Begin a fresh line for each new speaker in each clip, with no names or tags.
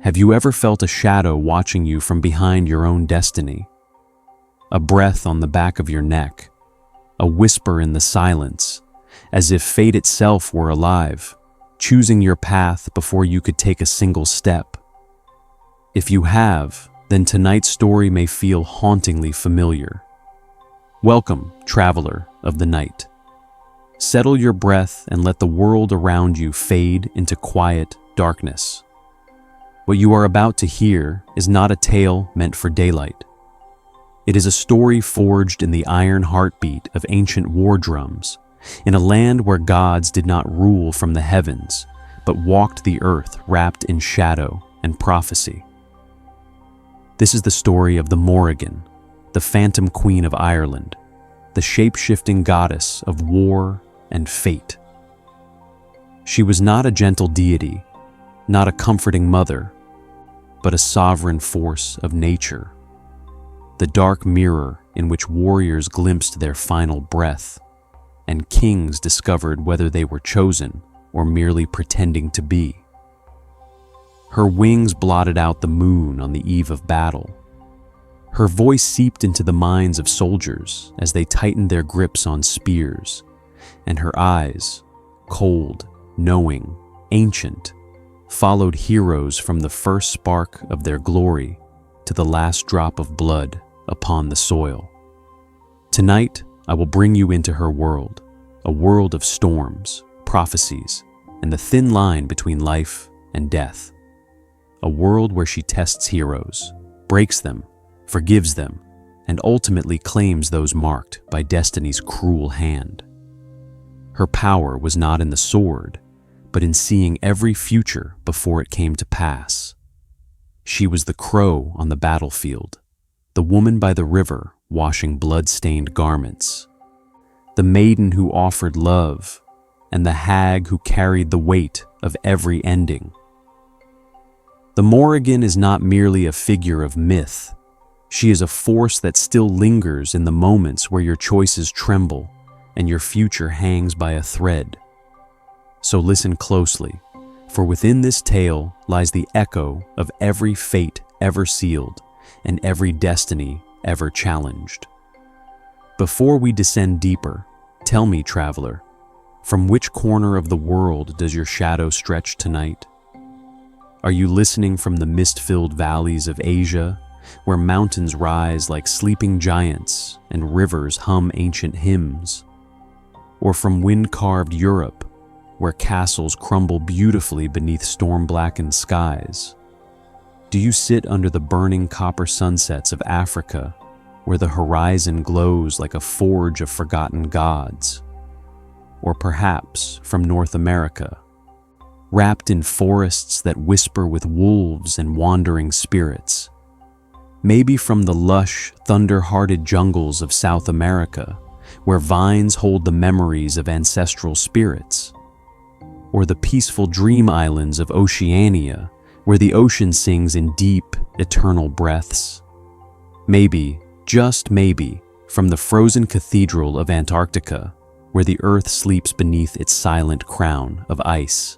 Have you ever felt a shadow watching you from behind your own destiny? A breath on the back of your neck, a whisper in the silence, as if fate itself were alive, choosing your path before you could take a single step. If you have, then tonight's story may feel hauntingly familiar. Welcome, traveler of the night. Settle your breath and let the world around you fade into quiet darkness. What you are about to hear is not a tale meant for daylight. It is a story forged in the iron heartbeat of ancient war drums, in a land where gods did not rule from the heavens, but walked the earth wrapped in shadow and prophecy. This is the story of the Morrigan, the Phantom Queen of Ireland, the shape-shifting goddess of war and fate. She was not a gentle deity, not a comforting mother, but a sovereign force of nature, the dark mirror in which warriors glimpsed their final breath, and kings discovered whether they were chosen or merely pretending to be. Her wings blotted out the moon on the eve of battle. Her voice seeped into the minds of soldiers as they tightened their grips on spears, and her eyes, cold, knowing, ancient, followed heroes from the first spark of their glory to the last drop of blood upon the soil. Tonight, I will bring you into her world, a world of storms, prophecies, and the thin line between life and death. A world where she tests heroes, breaks them, forgives them, and ultimately claims those marked by destiny's cruel hand. Her power was not in the sword, but in seeing every future before it came to pass. She was the crow on the battlefield, the woman by the river washing blood-stained garments, the maiden who offered love, and the hag who carried the weight of every ending. The Morrigan is not merely a figure of myth. She is a force that still lingers in the moments where your choices tremble and your future hangs by a thread. So listen closely, for within this tale lies the echo of every fate ever sealed and every destiny ever challenged. Before we descend deeper, tell me, traveler, from which corner of the world does your shadow stretch tonight? Are you listening from the mist-filled valleys of Asia, where mountains rise like sleeping giants and rivers hum ancient hymns? Or from wind-carved Europe, where castles crumble beautifully beneath storm-blackened skies? Do you sit under the burning copper sunsets of Africa, where the horizon glows like a forge of forgotten gods? Or perhaps from North America, wrapped in forests that whisper with wolves and wandering spirits? Maybe from the lush, thunder-hearted jungles of South America, where vines hold the memories of ancestral spirits? Or the peaceful dream islands of Oceania, where the ocean sings in deep, eternal breaths? Maybe, just maybe, from the frozen cathedral of Antarctica, where the earth sleeps beneath its silent crown of ice.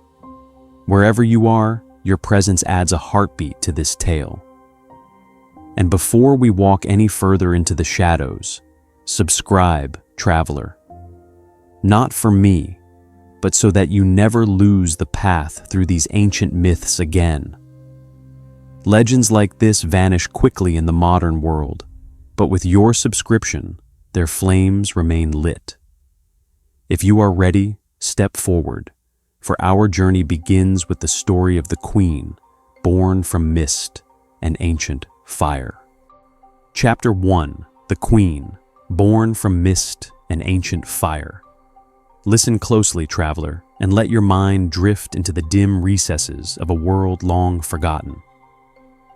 Wherever you are, your presence adds a heartbeat to this tale. And before we walk any further into the shadows, subscribe, traveler. Not for me, but so that you never lose the path through these ancient myths again. Legends like this vanish quickly in the modern world, but with your subscription, their flames remain lit. If you are ready, step forward, for our journey begins with the story of the Queen, born from mist and ancient fire. Chapter 1: The Queen, born from mist and ancient fire. Listen closely, traveler, and let your mind drift into the dim recesses of a world long forgotten.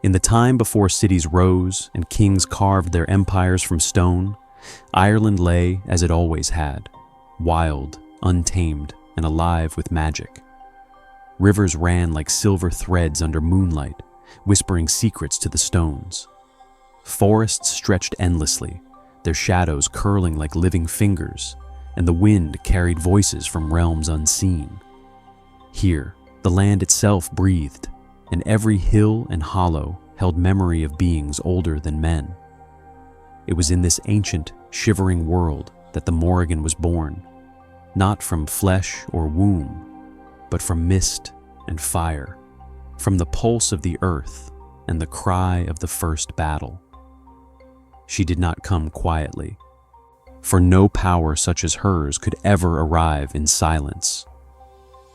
In the time before cities rose and kings carved their empires from stone, Ireland lay as it always had, wild, untamed, and alive with magic. Rivers ran like silver threads under moonlight, whispering secrets to the stones. Forests stretched endlessly, their shadows curling like living fingers, and the wind carried voices from realms unseen. Here, the land itself breathed, and every hill and hollow held memory of beings older than men. It was in this ancient, shivering world that the Morrigan was born, not from flesh or womb, but from mist and fire, from the pulse of the earth and the cry of the first battle. She did not come quietly, for no power such as hers could ever arrive in silence.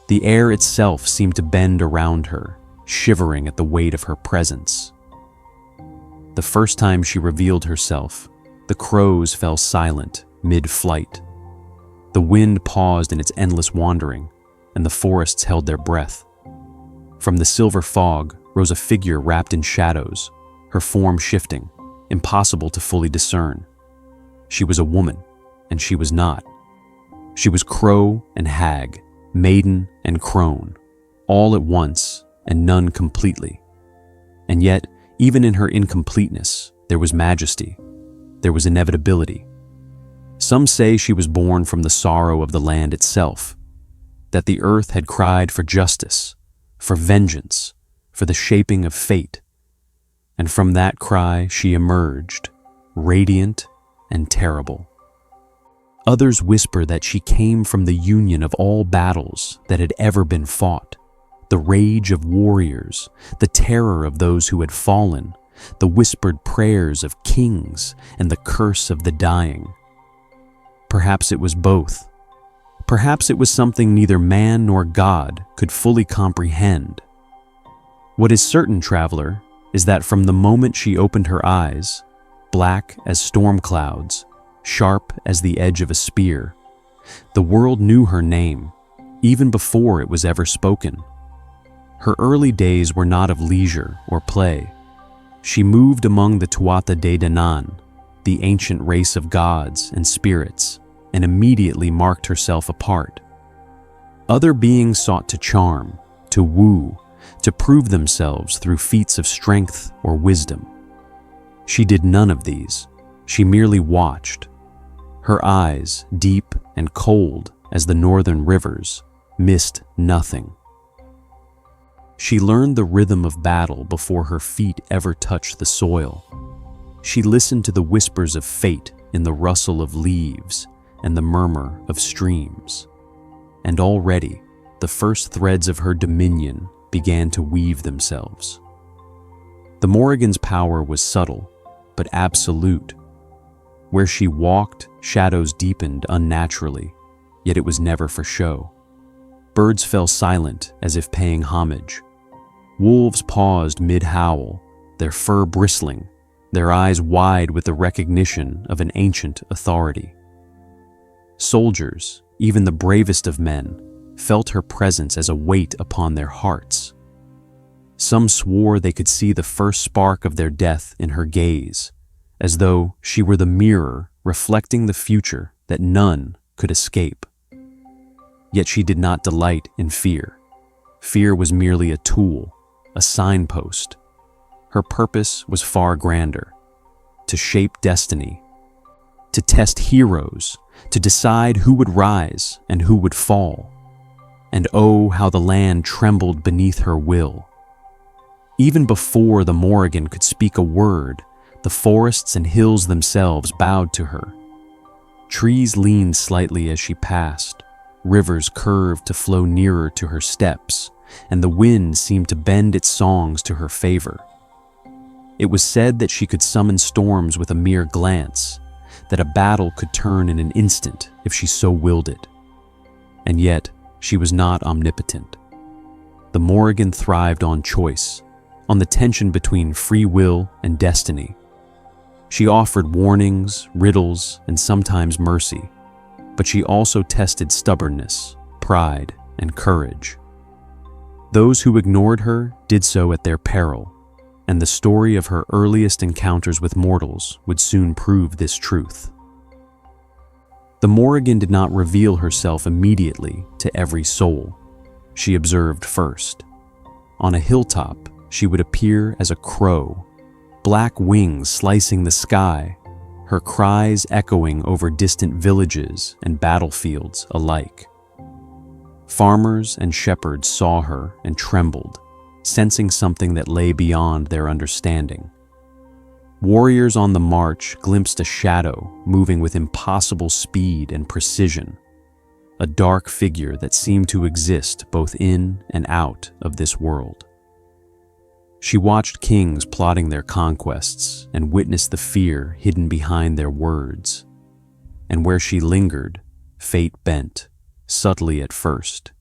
The air itself seemed to bend around her, shivering at the weight of her presence. The first time she revealed herself, the crows fell silent mid-flight. The wind paused in its endless wandering, and the forests held their breath. From the silver fog rose a figure wrapped in shadows, her form shifting, impossible to fully discern. She was a woman, and she was not. She was crow and hag, maiden and crone, all at once and none completely. And yet, even in her incompleteness, there was majesty. There was inevitability. Some say she was born from the sorrow of the land itself, that the earth had cried for justice, for vengeance, for the shaping of fate. And from that cry she emerged, radiant and terrible. Others whisper that she came from the union of all battles that had ever been fought, the rage of warriors, the terror of those who had fallen, the whispered prayers of kings, and the curse of the dying. Perhaps it was both. Perhaps it was something neither man nor God could fully comprehend. What is certain, traveler, is that from the moment she opened her eyes, black as storm clouds, sharp as the edge of a spear, the world knew her name, even before it was ever spoken. Her early days were not of leisure or play. She moved among the Tuatha De Danann, the ancient race of gods and spirits, and immediately marked herself apart. Other beings sought to charm, to woo, to prove themselves through feats of strength or wisdom. She did none of these. She merely watched. Her eyes, deep and cold as the northern rivers, missed nothing. She learned the rhythm of battle before her feet ever touched the soil. She listened to the whispers of fate in the rustle of leaves and the murmur of streams. And already, the first threads of her dominion began to weave themselves. The Morrigan's power was subtle, but absolute. Where she walked, shadows deepened unnaturally, yet it was never for show. Birds fell silent as if paying homage. Wolves paused mid-howl, their fur bristling, their eyes wide with the recognition of an ancient authority. Soldiers, even the bravest of men, felt her presence as a weight upon their hearts. Some swore they could see the first spark of their death in her gaze, as though she were the mirror reflecting the future that none could escape. Yet she did not delight in fear. Fear was merely a tool, a signpost. Her purpose was far grander: to shape destiny, to test heroes, to decide who would rise and who would fall. And oh, how the land trembled beneath her will. Even before the Morrigan could speak a word, the forests and hills themselves bowed to her. Trees leaned slightly as she passed, rivers curved to flow nearer to her steps, and the wind seemed to bend its songs to her favor. It was said that she could summon storms with a mere glance, that a battle could turn in an instant if she so willed it. And yet, she was not omnipotent. The Morrigan thrived on choice, on the tension between free will and destiny. She offered warnings, riddles, and sometimes mercy, but she also tested stubbornness, pride, and courage. Those who ignored her did so at their peril, and the story of her earliest encounters with mortals would soon prove this truth. The Morrigan did not reveal herself immediately to every soul. She observed first. On a hilltop, she would appear as a crow, black wings slicing the sky, her cries echoing over distant villages and battlefields alike. Farmers and shepherds saw her and trembled, sensing something that lay beyond their understanding. Warriors on the march glimpsed a shadow moving with impossible speed and precision, a dark figure that seemed to exist both in and out of this world. She watched kings plotting their conquests and witnessed the fear hidden behind their words. And where she lingered, fate bent, subtly at first,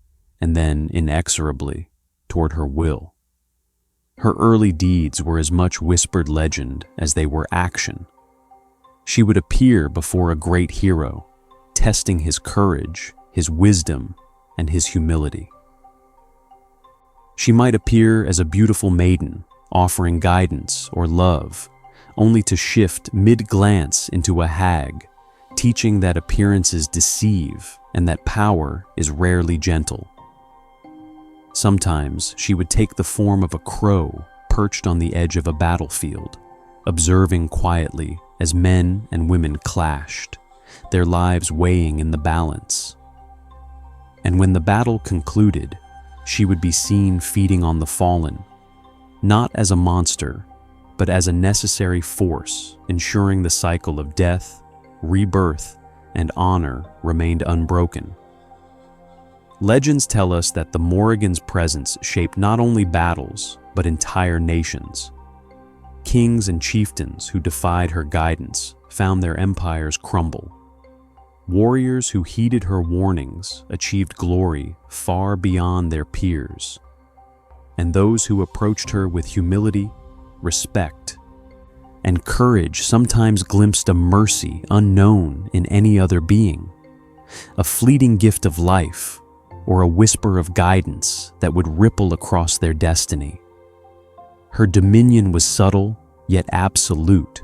and then inexorably, toward her will. Her early deeds were as much whispered legend as they were action. She would appear before a great hero, testing his courage, his wisdom, and his humility. She might appear as a beautiful maiden, offering guidance or love, only to shift mid-glance into a hag, teaching that appearances deceive and that power is rarely gentle. Sometimes she would take the form of a crow perched on the edge of a battlefield, observing quietly as men and women clashed, their lives weighing in the balance. And when the battle concluded, she would be seen feeding on the fallen, not as a monster, but as a necessary force, ensuring the cycle of death, rebirth, and honor remained unbroken. Legends tell us that the Morrigan's presence shaped not only battles, but entire nations. Kings and chieftains who defied her guidance found their empires crumble. Warriors who heeded her warnings achieved glory far beyond their peers. And those who approached her with humility, respect, and courage sometimes glimpsed a mercy unknown in any other being, a fleeting gift of life, or a whisper of guidance that would ripple across their destiny. Her dominion was subtle, yet absolute,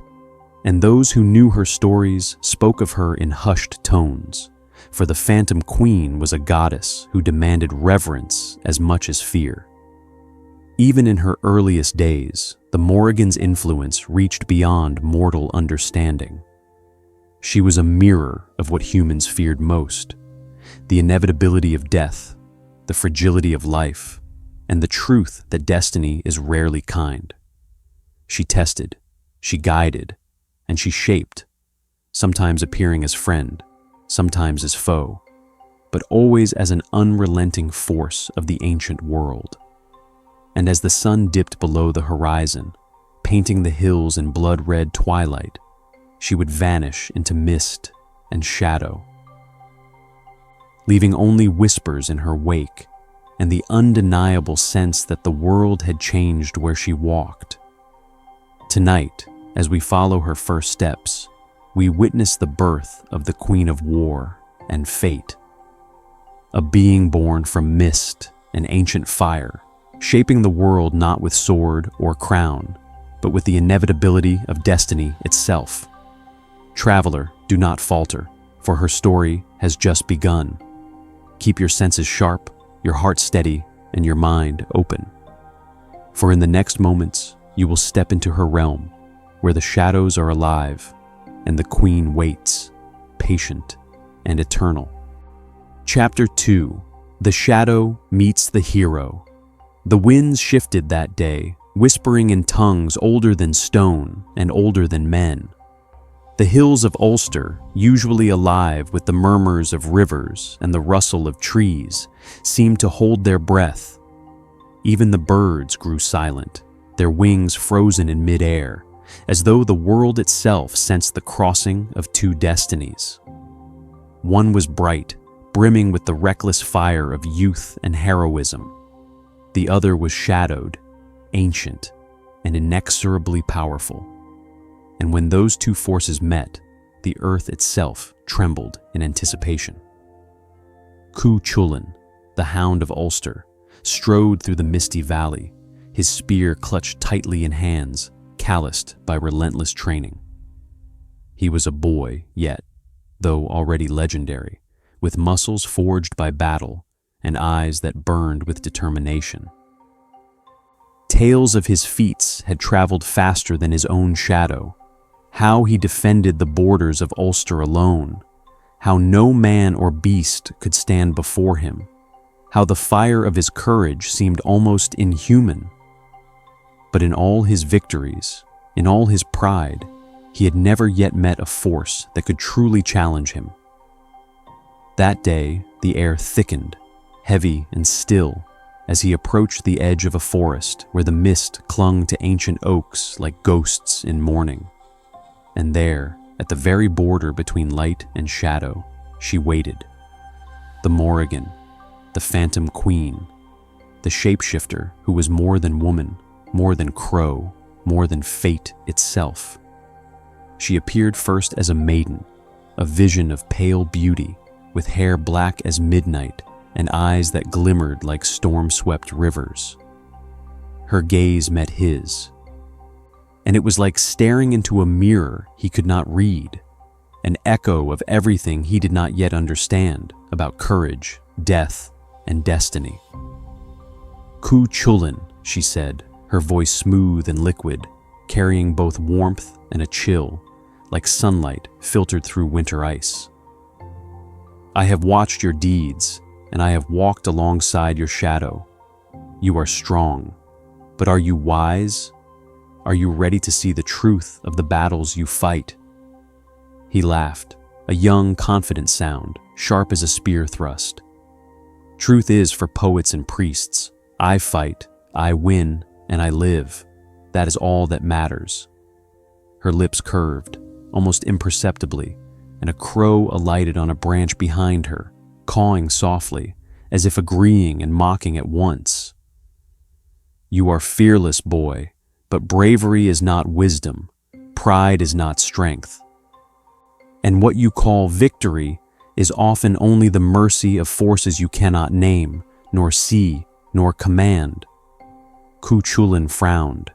and those who knew her stories spoke of her in hushed tones, for the Phantom Queen was a goddess who demanded reverence as much as fear. Even in her earliest days, the Morrigan's influence reached beyond mortal understanding. She was a mirror of what humans feared most: the inevitability of death, the fragility of life, and the truth that destiny is rarely kind. She tested, she guided, and she shaped, sometimes appearing as friend, sometimes as foe, but always as an unrelenting force of the ancient world. And as the sun dipped below the horizon, painting the hills in blood-red twilight, she would vanish into mist and shadow, leaving only whispers in her wake and the undeniable sense that the world had changed where she walked. Tonight, as we follow her first steps, we witness the birth of the Queen of War and Fate, a being born from mist and ancient fire, shaping the world not with sword or crown, but with the inevitability of destiny itself. Traveler, do not falter, for her story has just begun. Keep your senses sharp, your heart steady, and your mind open. For in the next moments, you will step into her realm, where the shadows are alive, and the Queen waits, patient and eternal. Chapter 2: The Shadow Meets the Hero. The winds shifted that day, whispering in tongues older than stone and older than men. The hills of Ulster, usually alive with the murmurs of rivers and the rustle of trees, seemed to hold their breath. Even the birds grew silent, their wings frozen in mid-air, as though the world itself sensed the crossing of two destinies. One was bright, brimming with the reckless fire of youth and heroism. The other was shadowed, ancient, and inexorably powerful. And when those two forces met, the earth itself trembled in anticipation. Cú Chulainn, the Hound of Ulster, strode through the misty valley, his spear clutched tightly in hands, calloused by relentless training. He was a boy yet, though already legendary, with muscles forged by battle and eyes that burned with determination. Tales of his feats had traveled faster than his own shadow, how he defended the borders of Ulster alone, how no man or beast could stand before him, how the fire of his courage seemed almost inhuman. But in all his victories, in all his pride, he had never yet met a force that could truly challenge him. That day, the air thickened, heavy and still, as he approached the edge of a forest where the mist clung to ancient oaks like ghosts in mourning. And there, at the very border between light and shadow, she waited. The Morrigan, the Phantom Queen, the shapeshifter who was more than woman, more than crow, more than fate itself. She appeared first as a maiden, a vision of pale beauty, with hair black as midnight and eyes that glimmered like storm-swept rivers. Her gaze met his, and it was like staring into a mirror he could not read, an echo of everything he did not yet understand about courage, death, and destiny. "Cú Chulainn," she said, her voice smooth and liquid, carrying both warmth and a chill, like sunlight filtered through winter ice. "I have watched your deeds, and I have walked alongside your shadow. You are strong, but are you wise? Are you ready to see the truth of the battles you fight?" He laughed, a young, confident sound, sharp as a spear thrust. "Truth is for poets and priests. I fight, I win, and I live. That is all that matters." Her lips curved, almost imperceptibly, and a crow alighted on a branch behind her, cawing softly, as if agreeing and mocking at once. "You are fearless, boy, but bravery is not wisdom. Pride is not strength. And what you call victory is often only the mercy of forces you cannot name, nor see, nor command." Cú Chulainn frowned.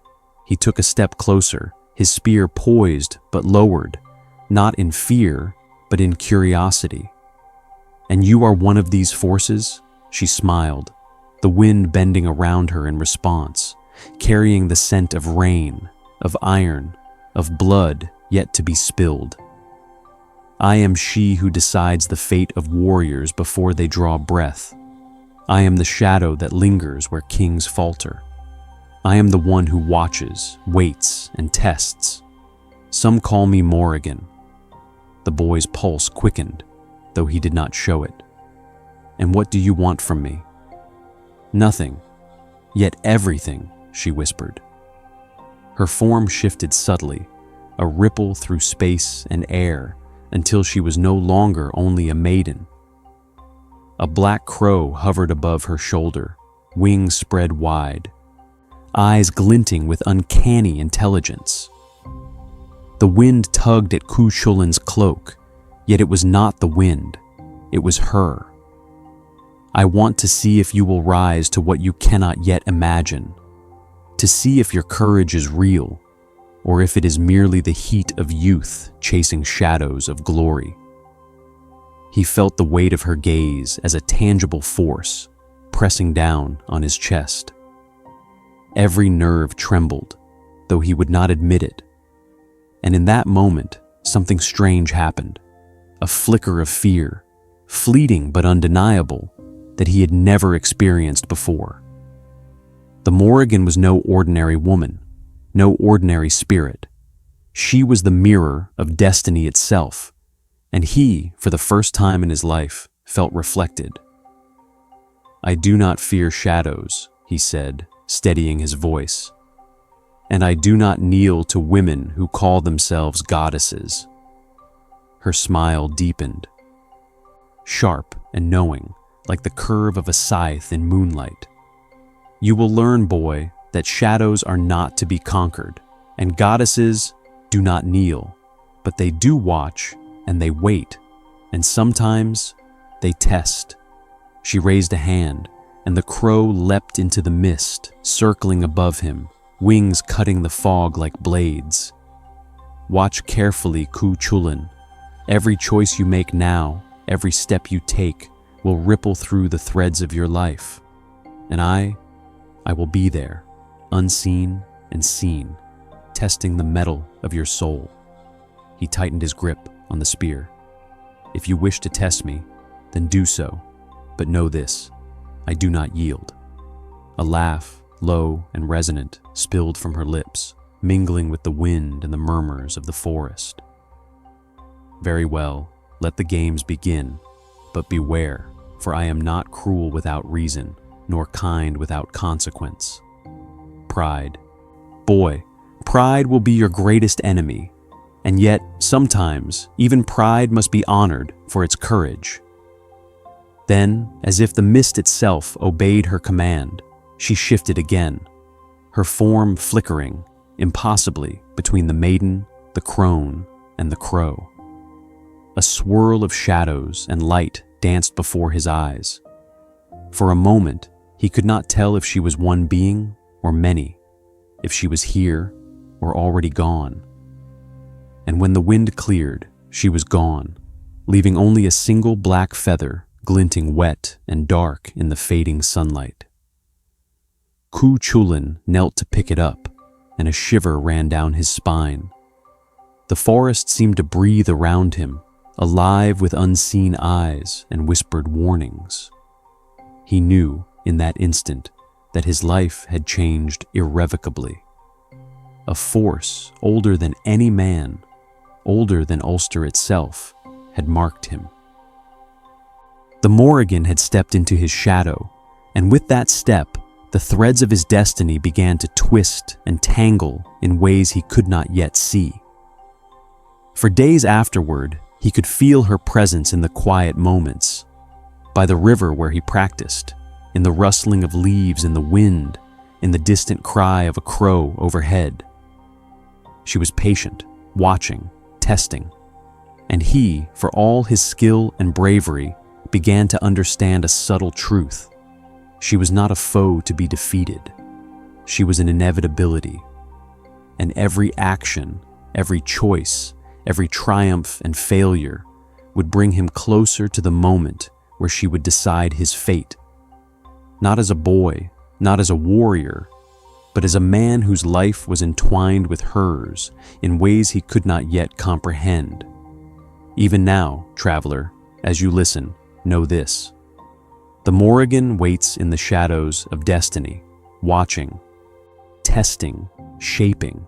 He took a step closer, his spear poised but lowered, not in fear, but in curiosity. "And you are one of these forces?" She smiled, the wind bending around her in response, carrying the scent of rain, of iron, of blood yet to be spilled. "I am she who decides the fate of warriors before they draw breath. I am the shadow that lingers where kings falter. I am the one who watches, waits, and tests. Some call me Morrigan." The boy's pulse quickened, though he did not show it. "And what do you want from me?" "Nothing, yet everything," she whispered. Her form shifted subtly, a ripple through space and air, until she was no longer only a maiden. A black crow hovered above her shoulder, wings spread wide, eyes glinting with uncanny intelligence. The wind tugged at Cú Chulainn's cloak, yet it was not the wind, it was her. "I want to see if you will rise to what you cannot yet imagine, to see if your courage is real, or if it is merely the heat of youth chasing shadows of glory." He felt the weight of her gaze as a tangible force, pressing down on his chest. Every nerve trembled, though he would not admit it. And in that moment, something strange happened, a flicker of fear, fleeting but undeniable, that he had never experienced before. The Morrigan was no ordinary woman, no ordinary spirit. She was the mirror of destiny itself, and he, for the first time in his life, felt reflected. "I do not fear shadows," he said, steadying his voice. "And I do not kneel to women who call themselves goddesses." Her smile deepened, sharp and knowing, like the curve of a scythe in moonlight. "You will learn, boy, that shadows are not to be conquered, and goddesses do not kneel, but they do watch and they wait, and sometimes they test." She raised a hand, and the crow leapt into the mist, circling above him, wings cutting the fog like blades. "Watch carefully, Cú Chulainn. Every choice you make now, every step you take, will ripple through the threads of your life. And I will be there, unseen and seen, testing the metal of your soul." He tightened his grip on the spear. "If you wish to test me, then do so, but know this. I do not yield." A laugh, low and resonant, spilled from her lips, mingling with the wind and the murmurs of the forest. "Very well, let the games begin, but beware, for I am not cruel without reason, nor kind without consequence. Pride. Boy, pride will be your greatest enemy, and yet, sometimes, even pride must be honored for its courage." Then, as if the mist itself obeyed her command, she shifted again, her form flickering, impossibly, between the maiden, the crone, and the crow. A swirl of shadows and light danced before his eyes. For a moment, he could not tell if she was one being or many, if she was here or already gone. And when the wind cleared, she was gone, leaving only a single black feather glinting wet and dark in the fading sunlight. Cú Chulainn knelt to pick it up, and a shiver ran down his spine. The forest seemed to breathe around him, alive with unseen eyes and whispered warnings. He knew, in that instant, that his life had changed irrevocably. A force older than any man, older than Ulster itself, had marked him. The Morrigan had stepped into his shadow, and with that step, the threads of his destiny began to twist and tangle in ways he could not yet see. For days afterward, he could feel her presence in the quiet moments, by the river where he practiced, in the rustling of leaves in the wind, in the distant cry of a crow overhead. She was patient, watching, testing, and he, for all his skill and bravery, began to understand a subtle truth. She was not a foe to be defeated. She was an inevitability. And every action, every choice, every triumph and failure would bring him closer to the moment where she would decide his fate. Not as a boy, not as a warrior, but as a man whose life was entwined with hers in ways he could not yet comprehend. Even now, traveler, as you listen, know this. The Morrigan waits in the shadows of destiny, watching, testing, shaping.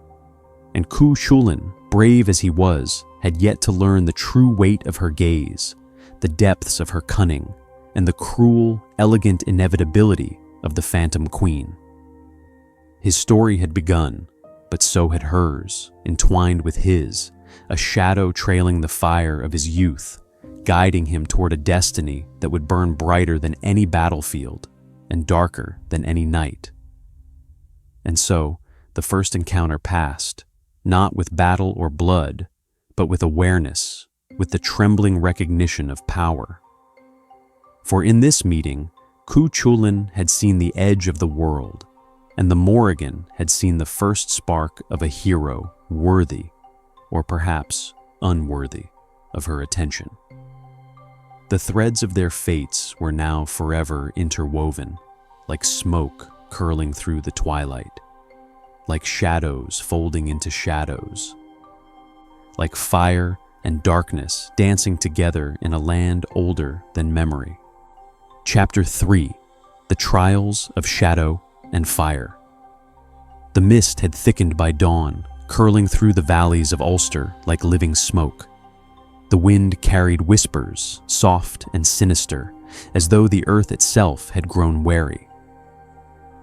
And Cú Chulainn, brave as he was, had yet to learn the true weight of her gaze, the depths of her cunning, and the cruel, elegant inevitability of the Phantom Queen. His story had begun, but so had hers, entwined with his, a shadow trailing the fire of his youth, guiding him toward a destiny that would burn brighter than any battlefield and darker than any night. And so, the first encounter passed, not with battle or blood, but with awareness, with the trembling recognition of power. For in this meeting, Cú Chulainn had seen the edge of the world, and the Morrigan had seen the first spark of a hero worthy, or perhaps unworthy, of her attention. The threads of their fates were now forever interwoven, like smoke curling through the twilight, like shadows folding into shadows, like fire and darkness dancing together in a land older than memory. Chapter 3: The Trials of Shadow and Fire. The mist had thickened by dawn, curling through the valleys of Ulster like living smoke. The wind carried whispers, soft and sinister, as though the earth itself had grown wary.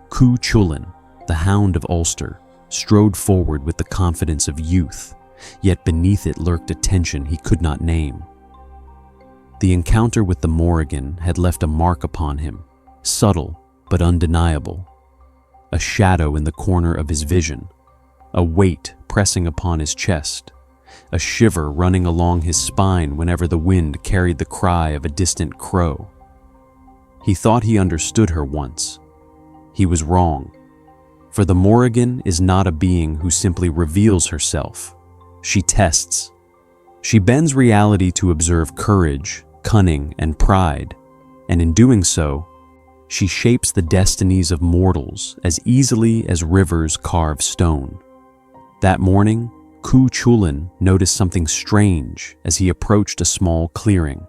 Cú Chulainn, the Hound of Ulster, strode forward with the confidence of youth, yet beneath it lurked a tension he could not name. The encounter with the Morrigan had left a mark upon him, subtle but undeniable. A shadow in the corner of his vision, a weight pressing upon his chest, a shiver running along his spine whenever the wind carried the cry of a distant crow. He thought he understood her once. He was wrong. For the Morrigan is not a being who simply reveals herself. She tests. She bends reality to observe courage, cunning, and pride, and in doing so, she shapes the destinies of mortals as easily as rivers carve stone. That morning, Cú Chulainn noticed something strange as he approached a small clearing.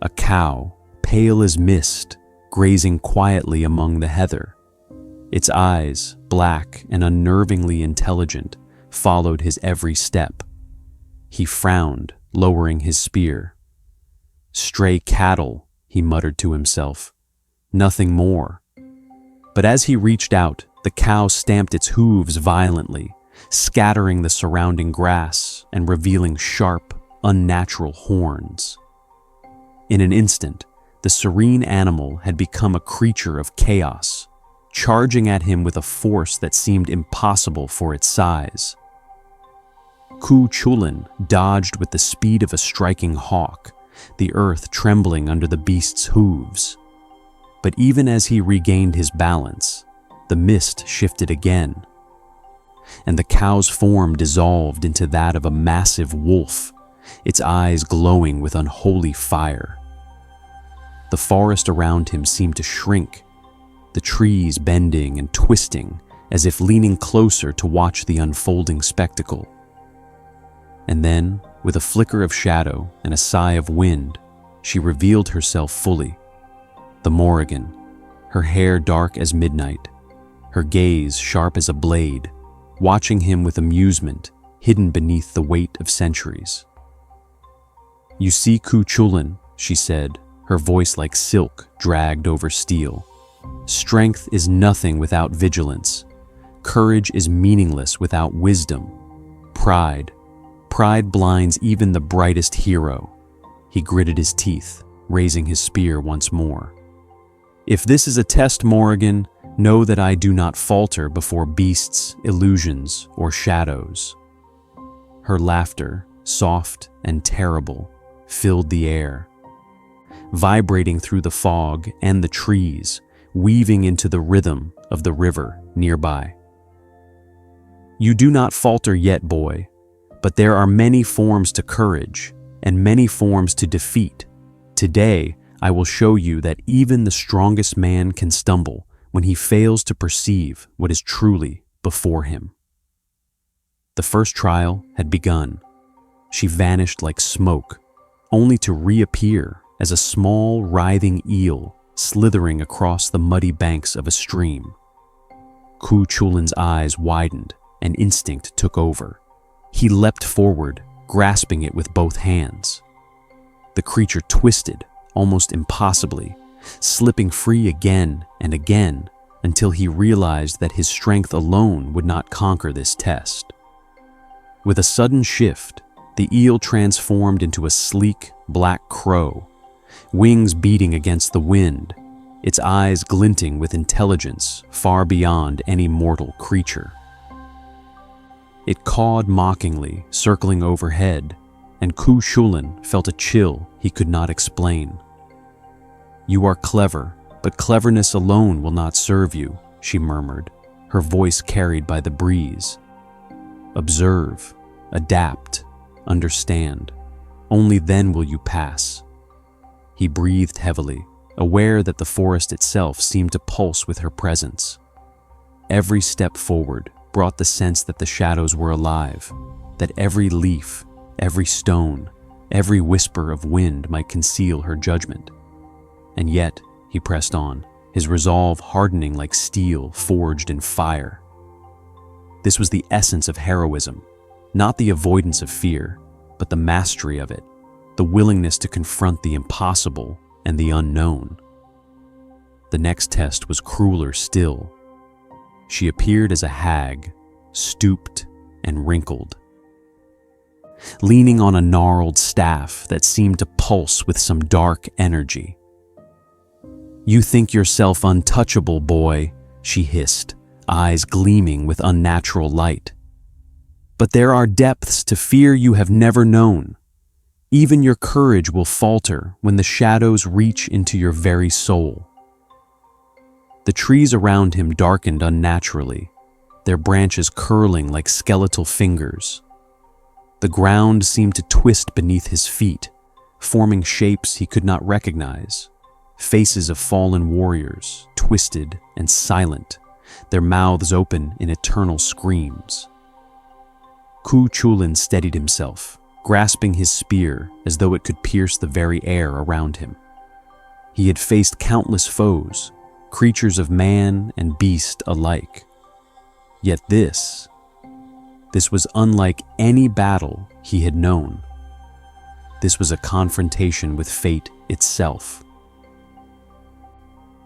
A cow, pale as mist, grazing quietly among the heather. Its eyes, black and unnervingly intelligent, followed his every step. He frowned, lowering his spear. "Stray cattle," he muttered to himself. "Nothing more." But as he reached out, the cow stamped its hooves violently, scattering the surrounding grass and revealing sharp, unnatural horns. In an instant, the serene animal had become a creature of chaos, charging at him with a force that seemed impossible for its size. Cú Chulainn dodged with the speed of a striking hawk, the earth trembling under the beast's hooves. But even as he regained his balance, the mist shifted again, and the cow's form dissolved into that of a massive wolf, its eyes glowing with unholy fire. The forest around him seemed to shrink, the trees bending and twisting as if leaning closer to watch the unfolding spectacle. And then, with a flicker of shadow and a sigh of wind, she revealed herself fully. The Morrigan, her hair dark as midnight, her gaze sharp as a blade, watching him with amusement hidden beneath the weight of centuries. "You see, Cú Chulainn," she said, her voice like silk dragged over steel. "Strength is nothing without vigilance. Courage is meaningless without wisdom. Pride blinds even the brightest hero." He gritted his teeth, raising his spear once more. "If this is a test, Morrigan, know that I do not falter before beasts, illusions, or shadows." Her laughter, soft and terrible, filled the air, vibrating through the fog and the trees, weaving into the rhythm of the river nearby. "You do not falter yet, boy, but there are many forms to courage and many forms to defeat. Today, I will show you that even the strongest man can stumble when he fails to perceive what is truly before him." The first trial had begun. She vanished like smoke, only to reappear as a small, writhing eel slithering across the muddy banks of a stream. Cú Chulainn's eyes widened, and instinct took over. He leapt forward, grasping it with both hands. The creature twisted, almost impossibly, slipping free again and again until he realized that his strength alone would not conquer this test. With a sudden shift, the eel transformed into a sleek, black crow, wings beating against the wind, its eyes glinting with intelligence far beyond any mortal creature. It cawed mockingly, circling overhead, and Cú Chulainn felt a chill he could not explain. "You are clever, but cleverness alone will not serve you," she murmured, her voice carried by the breeze. "Observe, adapt, understand. Only then will you pass." He breathed heavily, aware that the forest itself seemed to pulse with her presence. Every step forward brought the sense that the shadows were alive, that every leaf, every stone, every whisper of wind might conceal her judgment. And yet, he pressed on, his resolve hardening like steel forged in fire. This was the essence of heroism, not the avoidance of fear, but the mastery of it, the willingness to confront the impossible and the unknown. The next test was crueler still. She appeared as a hag, stooped and wrinkled, leaning on a gnarled staff that seemed to pulse with some dark energy. "You think yourself untouchable, boy," she hissed, eyes gleaming with unnatural light. "But there are depths to fear you have never known. Even your courage will falter when the shadows reach into your very soul." The trees around him darkened unnaturally, their branches curling like skeletal fingers. The ground seemed to twist beneath his feet, forming shapes he could not recognize, faces of fallen warriors, twisted and silent, their mouths open in eternal screams. Cú Chulainn steadied himself, grasping his spear as though it could pierce the very air around him. He had faced countless foes, creatures of man and beast alike. Yet this was unlike any battle he had known. This was a confrontation with fate itself.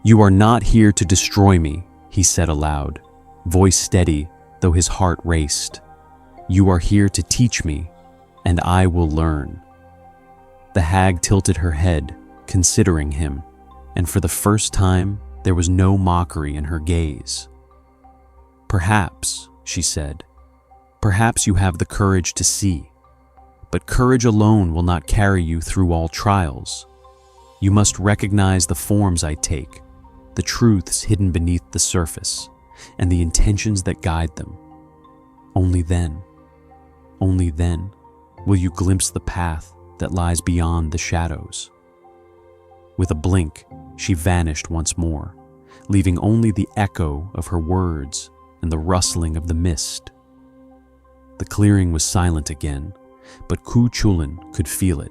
"You are not here to destroy me," he said aloud, voice steady though his heart raced. "You are here to teach me, and I will learn." The hag tilted her head, considering him, and for the first time there was no mockery in her gaze. "Perhaps," she said, "perhaps you have the courage to see. But courage alone will not carry you through all trials. You must recognize the forms I take, the truths hidden beneath the surface, and the intentions that guide them. Only then will you glimpse the path that lies beyond the shadows." With a blink, she vanished once more, leaving only the echo of her words and the rustling of the mist. The clearing was silent again, but Cú Chulainn could feel it,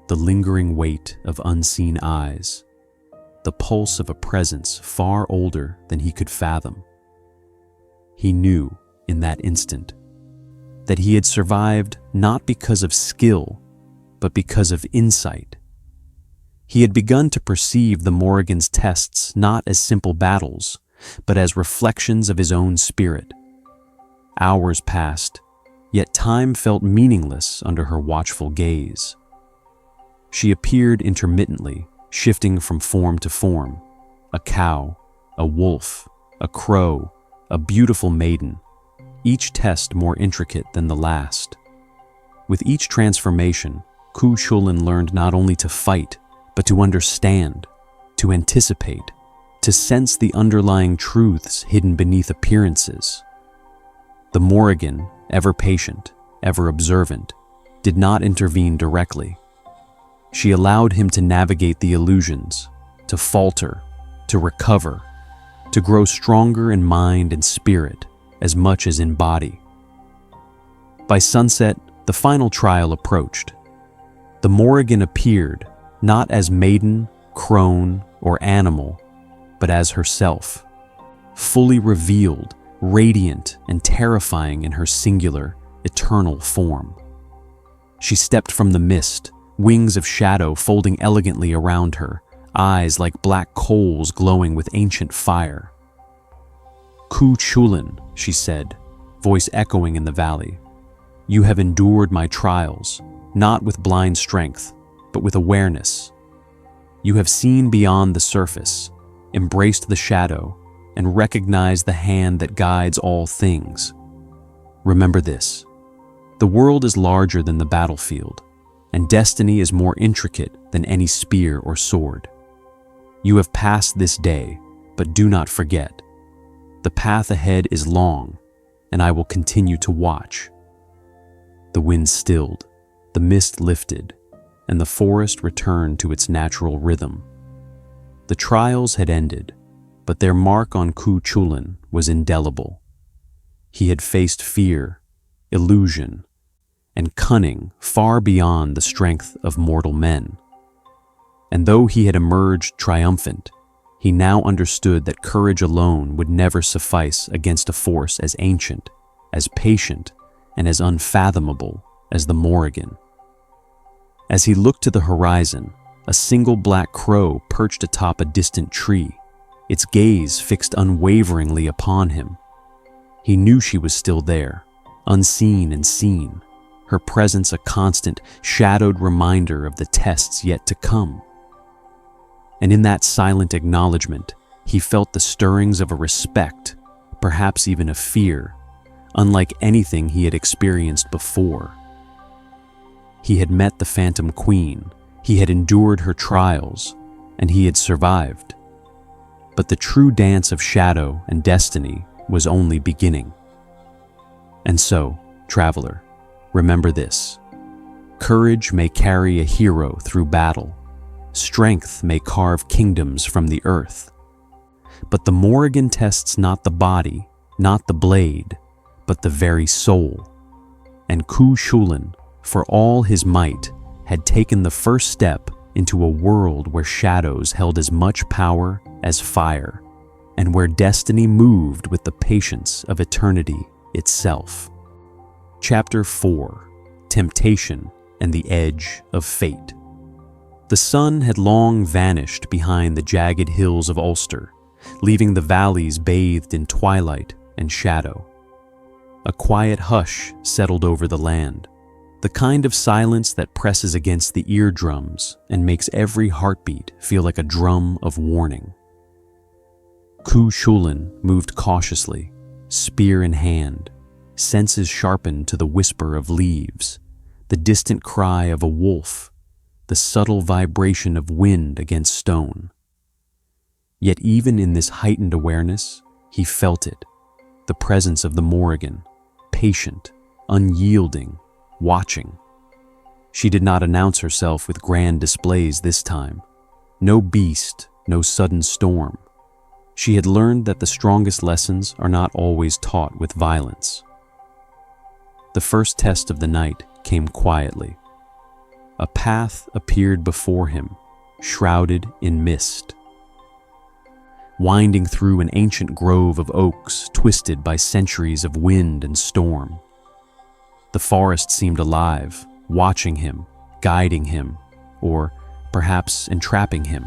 the lingering weight of unseen eyes, the pulse of a presence far older than he could fathom. He knew in that instant that he had survived not because of skill, but because of insight. He had begun to perceive the Morrigan's tests not as simple battles, but as reflections of his own spirit. Hours passed, yet time felt meaningless under her watchful gaze. She appeared intermittently, shifting from form to form: a cow, a wolf, a crow, a beautiful maiden, each test more intricate than the last. With each transformation, Cú Chulainn learned not only to fight, but to understand, to anticipate, to sense the underlying truths hidden beneath appearances. The Morrigan, ever patient, ever observant, did not intervene directly. She allowed him to navigate the illusions, to falter, to recover, to grow stronger in mind and spirit as much as in body. By sunset, the final trial approached. The Morrigan appeared not as maiden, crone, or animal, but as herself, fully revealed, radiant and terrifying in her singular, eternal form. She stepped from the mist, wings of shadow folding elegantly around her, eyes like black coals glowing with ancient fire. "Cú Chulainn," she said, voice echoing in the valley, "you have endured my trials, not with blind strength, but with awareness. You have seen beyond the surface, embraced the shadow, and recognized the hand that guides all things. Remember this: the world is larger than the battlefield, and destiny is more intricate than any spear or sword. You have passed this day, but do not forget. The path ahead is long, and I will continue to watch." The wind stilled, the mist lifted, and the forest returned to its natural rhythm. The trials had ended, but their mark on Cú Chulainn was indelible. He had faced fear, illusion, and cunning far beyond the strength of mortal men. And though he had emerged triumphant, he now understood that courage alone would never suffice against a force as ancient, as patient, and as unfathomable as the Morrigan. As he looked to the horizon, a single black crow perched atop a distant tree, its gaze fixed unwaveringly upon him. He knew she was still there, unseen and seen, her presence a constant, shadowed reminder of the tests yet to come. And in that silent acknowledgement, he felt the stirrings of a respect, perhaps even a fear, unlike anything he had experienced before. He had met the Phantom Queen, he had endured her trials, and he had survived. But the true dance of shadow and destiny was only beginning. And so, traveler, remember this: courage may carry a hero through battle, strength may carve kingdoms from the earth. But the Morrigan tests not the body, not the blade, but the very soul. And Cú Chulainn, for all his might, had taken the first step into a world where shadows held as much power as fire, and where destiny moved with the patience of eternity itself. Chapter 4: Temptation and the Edge of Fate. The sun had long vanished behind the jagged hills of Ulster, leaving the valleys bathed in twilight and shadow. A quiet hush settled over the land, the kind of silence that presses against the eardrums and makes every heartbeat feel like a drum of warning. Cú Chulainn moved cautiously, spear in hand, senses sharpened to the whisper of leaves, the distant cry of a wolf, the subtle vibration of wind against stone. Yet even in this heightened awareness, he felt it, the presence of the Morrigan, patient, unyielding, watching. She did not announce herself with grand displays this time. No beast, no sudden storm. She had learned that the strongest lessons are not always taught with violence. The first test of the night came quietly. A path appeared before him, shrouded in mist. Winding through an ancient grove of oaks twisted by centuries of wind and storm. The forest seemed alive, watching him, guiding him, or perhaps entrapping him.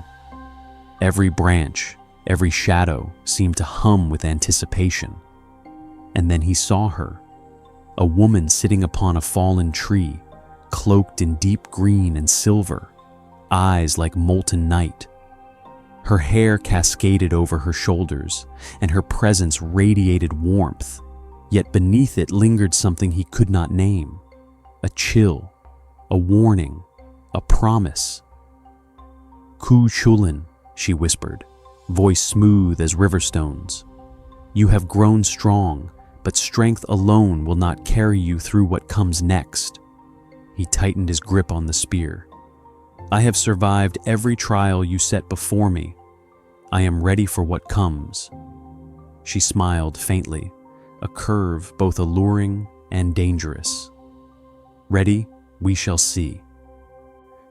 Every branch, every shadow seemed to hum with anticipation. And then he saw her, a woman sitting upon a fallen tree, cloaked in deep green and silver, eyes like molten night. Her hair cascaded over her shoulders, and her presence radiated warmth, yet beneath it lingered something he could not name. A chill, a warning, a promise. "Cú Chulainn," she whispered, voice smooth as river stones. "You have grown strong, but strength alone will not carry you through what comes next." He tightened his grip on the spear. "I have survived every trial you set before me. I am ready for what comes." She smiled faintly, a curve both alluring and dangerous. "Ready? We shall see."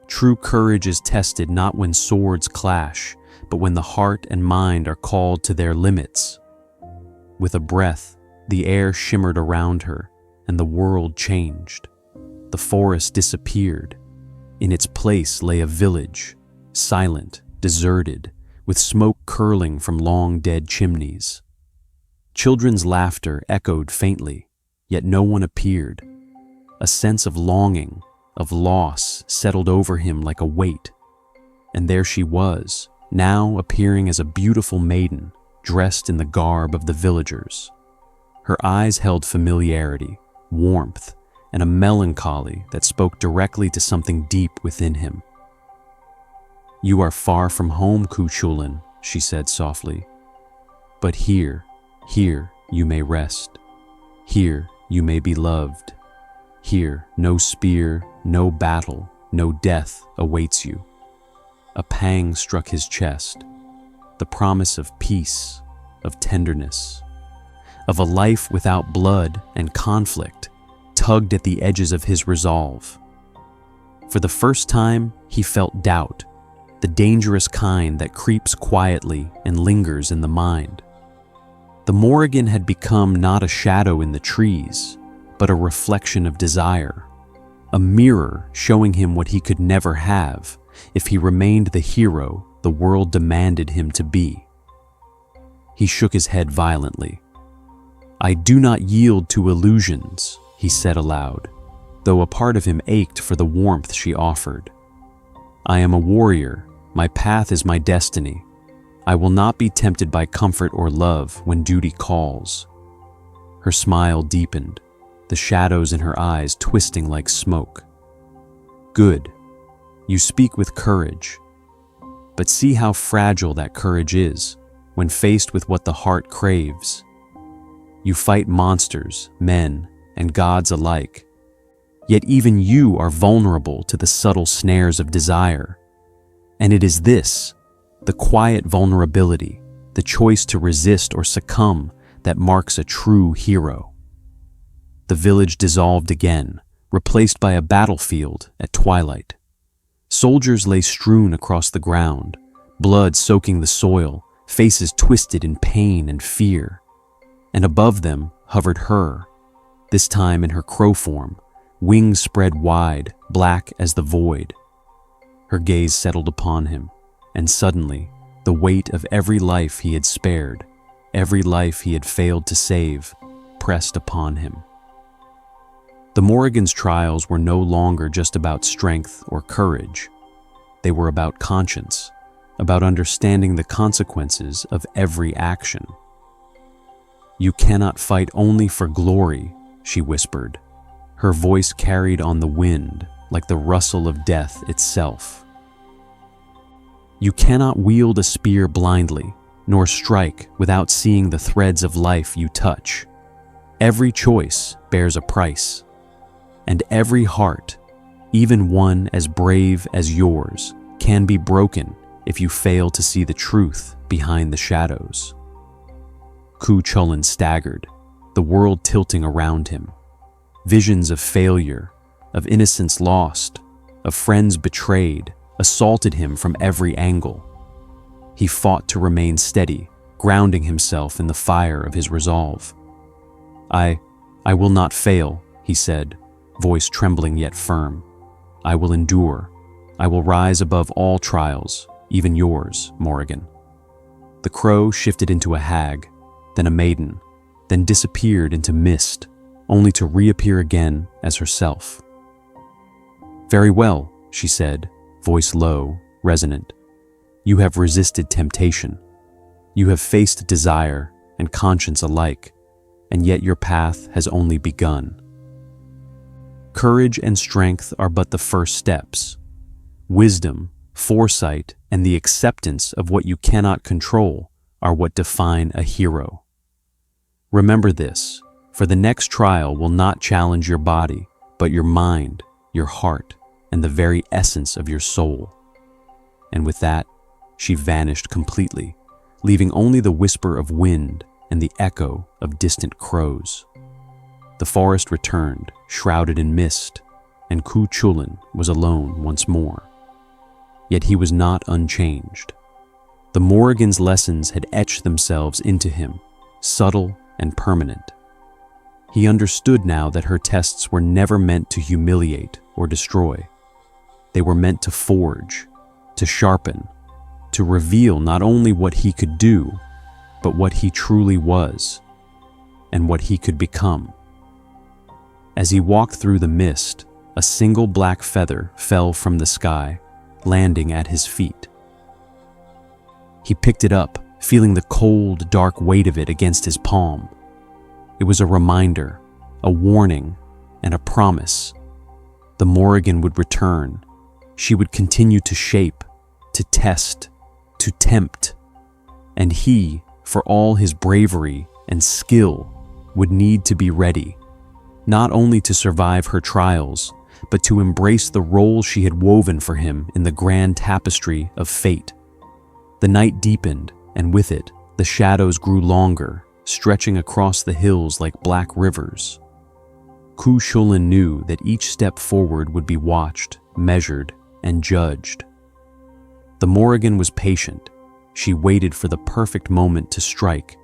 True courage is tested not when swords clash, but when the heart and mind are called to their limits. With a breath, the air shimmered around her, and the world changed. The forest disappeared. In its place lay a village, silent, deserted, with smoke curling from long dead chimneys. Children's laughter echoed faintly, yet no one appeared. A sense of longing, of loss, settled over him like a weight. And there she was, now appearing as a beautiful maiden, dressed in the garb of the villagers. Her eyes held familiarity, warmth, and a melancholy that spoke directly to something deep within him. "You are far from home, Cú Chulainn," she said softly. "But here you may rest. Here you may be loved. Here no spear, no battle, no death awaits you." A pang struck his chest, the promise of peace, of tenderness, of a life without blood and conflict, tugged at the edges of his resolve. For the first time, he felt doubt, the dangerous kind that creeps quietly and lingers in the mind. The Morrigan had become not a shadow in the trees, but a reflection of desire, a mirror showing him what he could never have if he remained the hero the world demanded him to be. He shook his head violently. "I do not yield to illusions," he said aloud, though a part of him ached for the warmth she offered. "I am a warrior. My path is my destiny. I will not be tempted by comfort or love when duty calls." Her smile deepened, the shadows in her eyes twisting like smoke. "Good. You speak with courage. But see how fragile that courage is when faced with what the heart craves. You fight monsters, men, and gods alike. Yet even you are vulnerable to the subtle snares of desire. And it is this, the quiet vulnerability, the choice to resist or succumb, that marks a true hero." The village dissolved again, replaced by a battlefield at twilight. Soldiers lay strewn across the ground, blood soaking the soil, faces twisted in pain and fear. And above them hovered her, this time in her crow form, wings spread wide, black as the void. Her gaze settled upon him, and suddenly, the weight of every life he had spared, every life he had failed to save, pressed upon him. The Morrigan's trials were no longer just about strength or courage. They were about conscience, about understanding the consequences of every action. "You cannot fight only for glory," she whispered. Her voice carried on the wind like the rustle of death itself. "You cannot wield a spear blindly, nor strike without seeing the threads of life you touch. Every choice bears a price, and every heart, even one as brave as yours, can be broken if you fail to see the truth behind the shadows." Cú Chulainn staggered, the world tilting around him. Visions of failure, of innocence lost, of friends betrayed, assaulted him from every angle. He fought to remain steady, grounding himself in the fire of his resolve. I will not fail," he said, voice trembling yet firm. "I will endure. I will rise above all trials, even yours, Morrigan." The crow shifted into a hag, then a maiden, then disappeared into mist, only to reappear again as herself. "Very well," she said, voice low, resonant. "You have resisted temptation. You have faced desire and conscience alike, and yet your path has only begun. Courage and strength are but the first steps. Wisdom, foresight, and the acceptance of what you cannot control are what define a hero. Remember this, for the next trial will not challenge your body, but your mind, your heart, and the very essence of your soul." And with that, she vanished completely, leaving only the whisper of wind and the echo of distant crows. The forest returned, shrouded in mist, and Cú Chulainn was alone once more. Yet he was not unchanged. The Morrigan's lessons had etched themselves into him, subtle and permanent. He understood now that her tests were never meant to humiliate or destroy. They were meant to forge, to sharpen, to reveal not only what he could do, but what he truly was, and what he could become. As he walked through the mist, a single black feather fell from the sky, landing at his feet. He picked it up, feeling the cold, dark weight of it against his palm. It was a reminder, a warning, and a promise. The Morrigan would return. She would continue to shape, to test, to tempt. And he, for all his bravery and skill, would need to be ready, not only to survive her trials, but to embrace the role she had woven for him in the grand tapestry of fate. The night deepened, and with it, the shadows grew longer, stretching across the hills like black rivers. Cú Chulainn knew that each step forward would be watched, measured, and judged. The Morrigan was patient. She waited for the perfect moment to strike,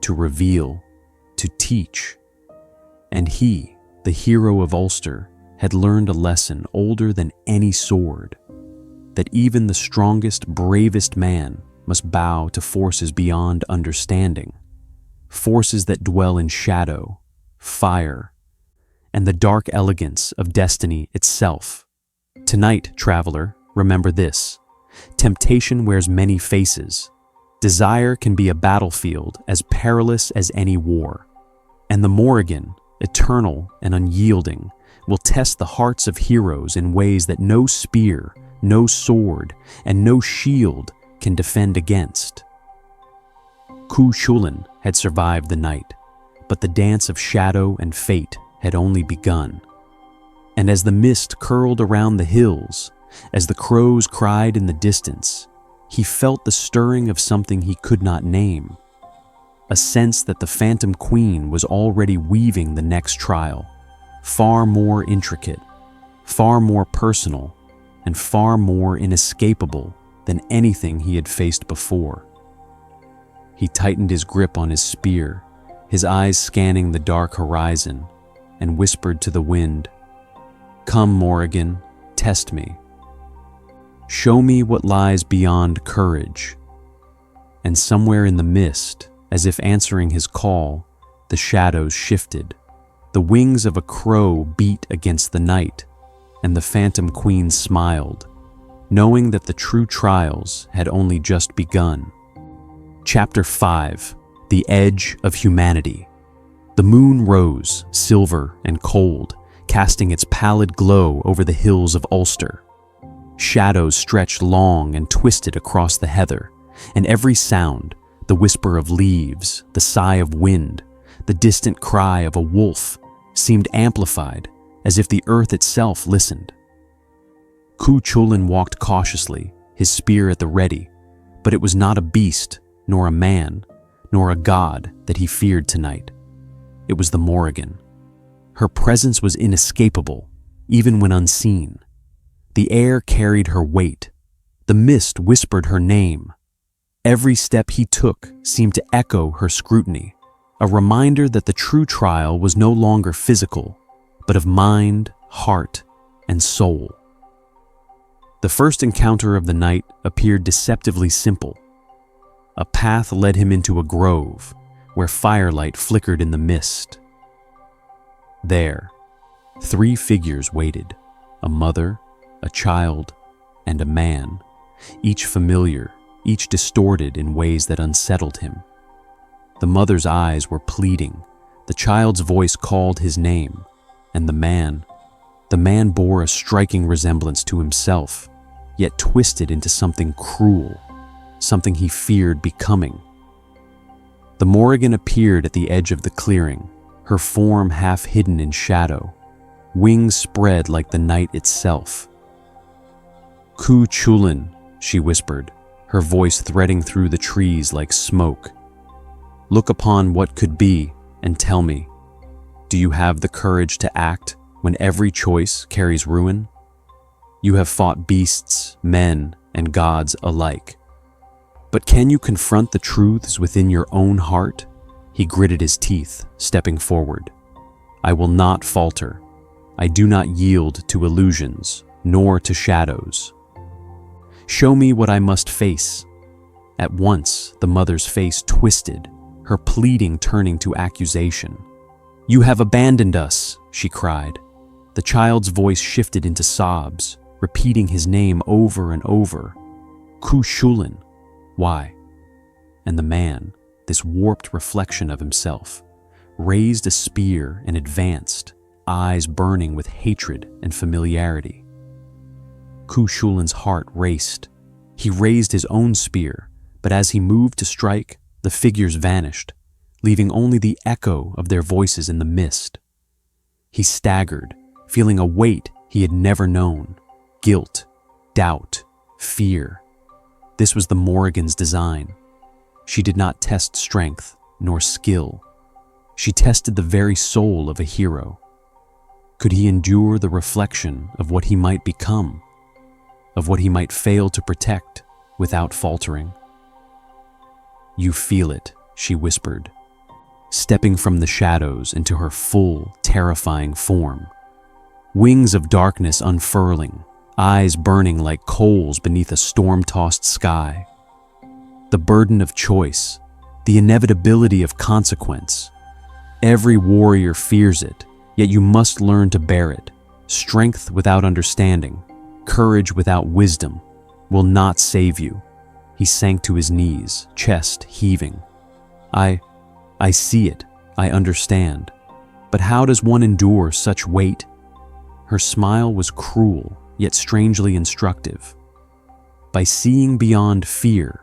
to reveal, to teach. And he, the hero of Ulster, had learned a lesson older than any sword, that even the strongest, bravest man must bow to forces beyond understanding, forces that dwell in shadow, fire, and the dark elegance of destiny itself. Tonight, traveler, remember this: temptation wears many faces. Desire can be a battlefield as perilous as any war. And the Morrigan, eternal and unyielding, will test the hearts of heroes in ways that no spear, no sword, and no shield can defend against. Cú Chulainn had survived the night, but the dance of shadow and fate had only begun. And as the mist curled around the hills, as the crows cried in the distance, he felt the stirring of something he could not name, a sense that the Phantom Queen was already weaving the next trial, far more intricate, far more personal, and far more inescapable than anything he had faced before. He tightened his grip on his spear, his eyes scanning the dark horizon, and whispered to the wind, "Come, Morrigan, test me. Show me what lies beyond courage." And somewhere in the mist, as if answering his call, the shadows shifted. The wings of a crow beat against the night, and the Phantom Queen smiled, knowing that the true trials had only just begun. Chapter 5: The Edge of Humanity. The moon rose, silver and cold, casting its pallid glow over the hills of Ulster. Shadows stretched long and twisted across the heather, and every sound, the whisper of leaves, the sigh of wind, the distant cry of a wolf, seemed amplified, as if the earth itself listened. Cú Chulainn walked cautiously, his spear at the ready, but it was not a beast, nor a man, nor a god that he feared tonight. It was the Morrigan. Her presence was inescapable, even when unseen. The air carried her weight. The mist whispered her name. Every step he took seemed to echo her scrutiny, a reminder that the true trial was no longer physical, but of mind, heart, and soul. The first encounter of the night appeared deceptively simple. A path led him into a grove, where firelight flickered in the mist. There, 3 figures waited, a mother, a child, and a man, each familiar, each distorted in ways that unsettled him. The mother's eyes were pleading, the child's voice called his name, and the man bore a striking resemblance to himself, yet twisted into something cruel, something he feared becoming. The Morrigan appeared at the edge of the clearing, her form half hidden in shadow, wings spread like the night itself. "Cú Chulainn," she whispered, her voice threading through the trees like smoke. "Look upon what could be and tell me, do you have the courage to act when every choice carries ruin? You have fought beasts, men, and gods alike. But can you confront the truths within your own heart?" He gritted his teeth, stepping forward. "I will not falter. I do not yield to illusions, nor to shadows. Show me what I must face." At once, the mother's face twisted, her pleading turning to accusation. "You have abandoned us," she cried. The child's voice shifted into sobs, repeating his name over and over. "Cú Chulainn. Why?" And the man, this warped reflection of himself, raised a spear and advanced, eyes burning with hatred and familiarity. Cú Chulainn's heart raced. He raised his own spear, but as he moved to strike, the figures vanished, leaving only the echo of their voices in the mist. He staggered, feeling a weight he had never known: guilt, doubt, fear. This was the Morrigan's design. She did not test strength nor skill. She tested the very soul of a hero. Could he endure the reflection of what he might become, of what he might fail to protect without faltering? "You feel it," she whispered, stepping from the shadows into her full, terrifying form. Wings of darkness unfurling, eyes burning like coals beneath a storm-tossed sky. The burden of choice, the inevitability of consequence. Every warrior fears it, yet you must learn to bear it. Strength without understanding, courage without wisdom, will not save you. He sank to his knees, chest heaving. I see it, I understand. But how does one endure such weight?" Her smile was cruel, yet strangely instructive. By seeing beyond fear,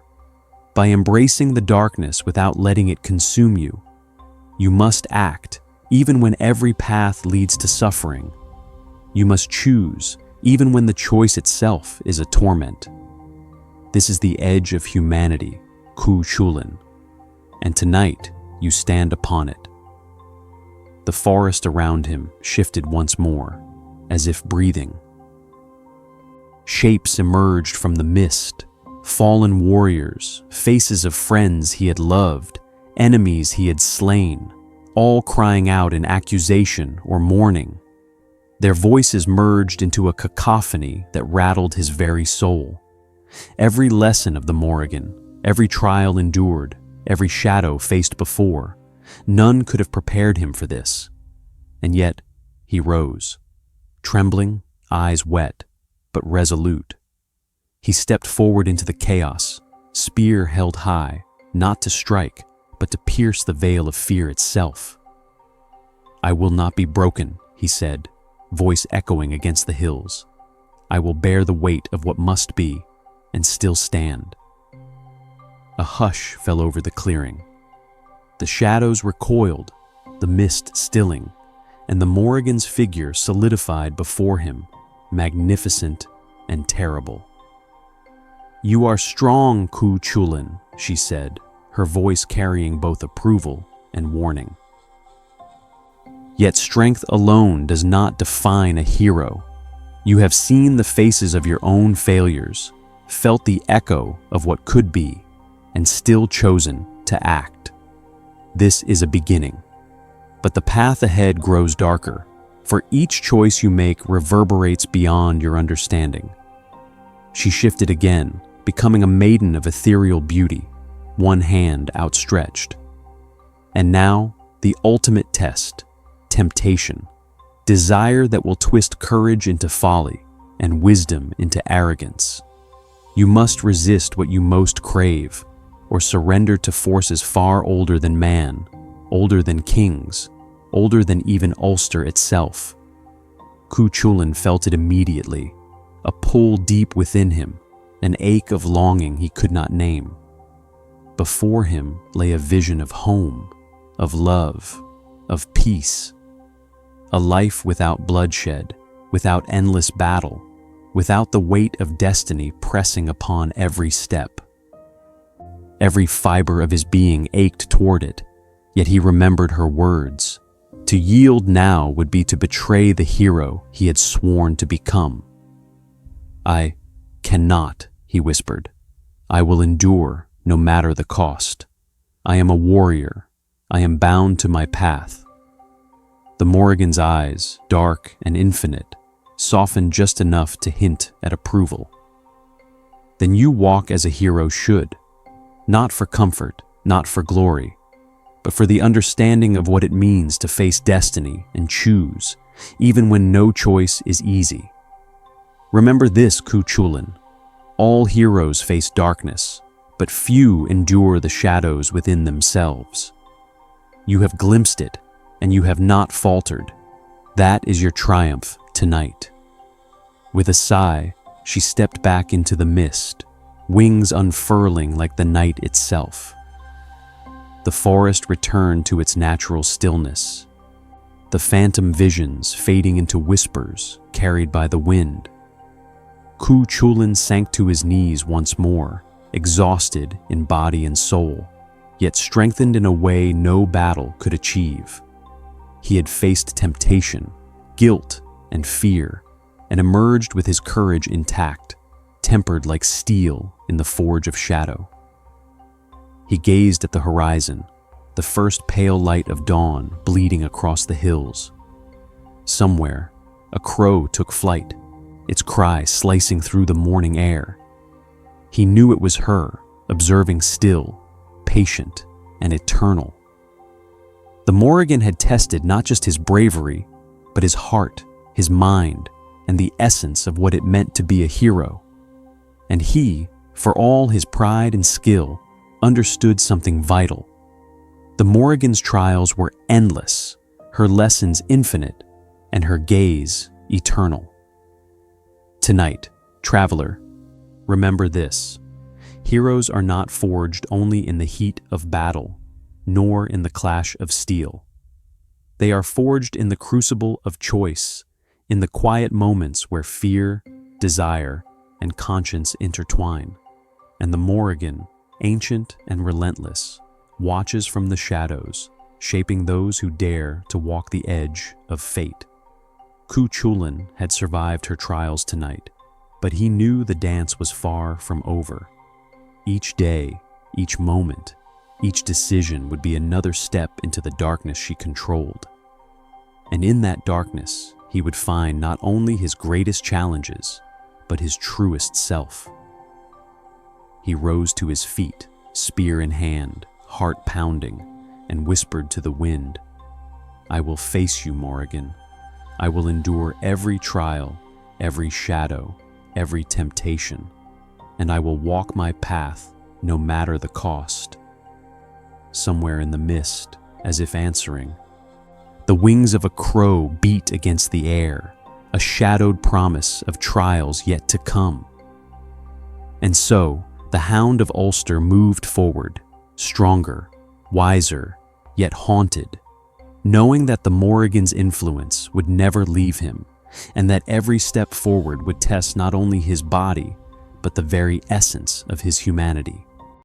by embracing the darkness without letting it consume you, you must act, even when every path leads to suffering. You must choose, even when the choice itself is a torment. This is the edge of humanity, Cú Chulainn, and tonight you stand upon it. The forest around him shifted once more, as if breathing. Shapes emerged from the mist, fallen warriors, faces of friends he had loved, enemies he had slain, all crying out in accusation or mourning. Their voices merged into a cacophony that rattled his very soul. Every lesson of the Morrigan, every trial endured, every shadow faced before, none could have prepared him for this. And yet, he rose, trembling, eyes wet, but resolute. He stepped forward into the chaos, spear held high, not to strike, but to pierce the veil of fear itself. "I will not be broken," he said, voice echoing against the hills. "I will bear the weight of what must be, and still stand." A hush fell over the clearing. The shadows recoiled, the mist stilling, and the Morrigan's figure solidified before him, magnificent and terrible. "You are strong, Cú Chulainn," she said, her voice carrying both approval and warning. "Yet strength alone does not define a hero. You have seen the faces of your own failures, felt the echo of what could be, and still chosen to act. This is a beginning. But the path ahead grows darker, for each choice you make reverberates beyond your understanding." She shifted again, becoming a maiden of ethereal beauty, one hand outstretched. And now, the ultimate test, temptation, desire that will twist courage into folly and wisdom into arrogance. You must resist what you most crave, or surrender to forces far older than man, older than kings, older than even Ulster itself. Cú Chulainn felt it immediately, a pull deep within him, an ache of longing he could not name. Before him lay a vision of home, of love, of peace. A life without bloodshed, without endless battle, without the weight of destiny pressing upon every step. Every fiber of his being ached toward it, yet he remembered her words. To yield now would be to betray the hero he had sworn to become. "I cannot," he whispered. "I will endure, no matter the cost. I am a warrior. I am bound to my path." The Morrigan's eyes, dark and infinite, softened just enough to hint at approval. "Then you walk as a hero should, not for comfort, not for glory, but for the understanding of what it means to face destiny and choose, even when no choice is easy. Remember this, Cú Chulainn. All heroes face darkness, but few endure the shadows within themselves. You have glimpsed it, and you have not faltered. That is your triumph tonight." With a sigh, she stepped back into the mist, wings unfurling like the night itself. The forest returned to its natural stillness, the phantom visions fading into whispers carried by the wind. Cú Chulainn sank to his knees once more, exhausted in body and soul, yet strengthened in a way no battle could achieve. He had faced temptation, guilt, and fear, and emerged with his courage intact, tempered like steel in the forge of shadow. He gazed at the horizon, the first pale light of dawn bleeding across the hills. Somewhere, a crow took flight, its cry slicing through the morning air. He knew it was her, observing still, patient, and eternal. The Morrigan had tested not just his bravery, but his heart, his mind, and the essence of what it meant to be a hero. And he, for all his pride and skill, understood something vital. The Morrigan's trials were endless, her lessons infinite, and her gaze eternal. Tonight, traveler, remember this. Heroes are not forged only in the heat of battle, nor in the clash of steel. They are forged in the crucible of choice, in the quiet moments where fear, desire, and conscience intertwine. And the Morrigan, ancient and relentless, watches from the shadows, shaping those who dare to walk the edge of fate. Cú Chulainn had survived her trials tonight, But he knew the dance was far from over. Each day, each moment, each decision would be another step into the darkness she controlled. And in that darkness, he would find not only his greatest challenges, but his truest self. He rose to his feet, spear in hand, heart pounding, and whispered to the wind, "I will face you, Morrigan. I will endure every trial, every shadow, every temptation, and I will walk my path no matter the cost." Somewhere in the mist, as if answering, the wings of a crow beat against the air, a shadowed promise of trials yet to come. And so, the Hound of Ulster moved forward, stronger, wiser, yet haunted, knowing that the Morrigan's influence would never leave him, and that every step forward would test not only his body, but the very essence of his humanity.